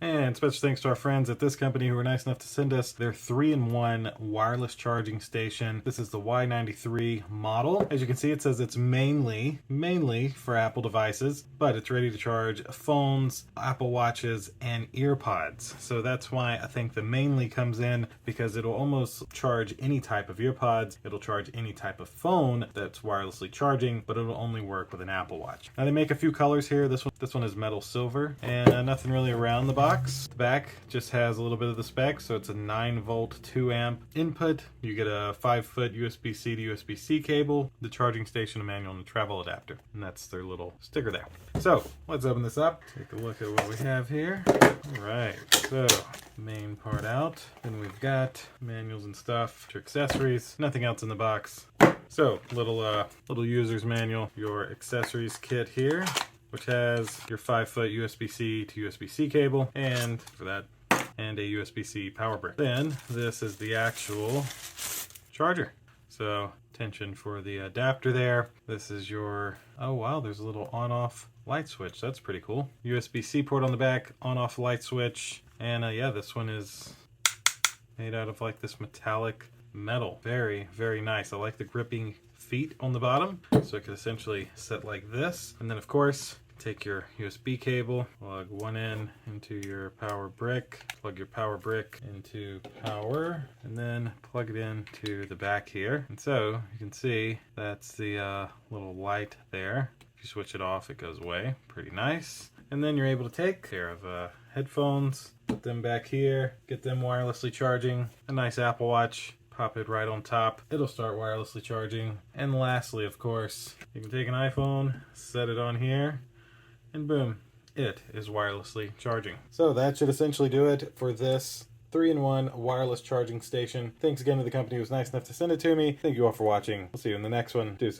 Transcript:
And special thanks to our friends at this company who were nice enough to send us their 3-in-1 wireless charging station. This is the Y93 model. As you can see, it says it's mainly for Apple devices, but it's ready to charge phones, Apple Watches, and EarPods. So that's why I think the mainly comes in, because it'll almost charge any type of EarPods, it'll charge any type of phone that's wirelessly charging, but it'll only work with an Apple Watch. Now they make a few colors here. This one is metal silver, and nothing really around the box. The back just has a little bit of the specs, so it's a 9-volt 2-amp input. You get a 5-foot USB-C to USB-C cable, the charging station, a manual, and a travel adapter. And that's their little sticker there. So let's open this up, take a look at what we have here. All right, so main part out, and we've got manuals and stuff, your accessories, nothing else in the box. So little user's manual, your accessories kit here, which has your 5-foot USB-C to USB-C cable, and for that, and a USB-C power brick. Then this is the actual charger. So tension for the adapter there. This is your, oh wow, there's a little on-off light switch. That's pretty cool. USB-C port on the back, on-off light switch, and yeah, this one is made out of like this metallic metal. Very, very nice. I like the gripping feet on the bottom, so it could essentially sit like this. And then of course, take your USB cable, plug one in into your power brick, plug your power brick into power, and then plug it into the back here. And so you can see that's the little light there. If you switch it off, it goes away. Pretty nice. And then you're able to take care of headphones, put them back here, get them wirelessly charging, a nice Apple Watch, pop it right on top. It'll start wirelessly charging. And lastly, of course, you can take an iPhone, set it on here, and boom, it is wirelessly charging. So that should essentially do it for this 3-in-1 wireless charging station. Thanks again to the company who was nice enough to send it to me. Thank you all for watching. We'll see you in the next one. Deuces.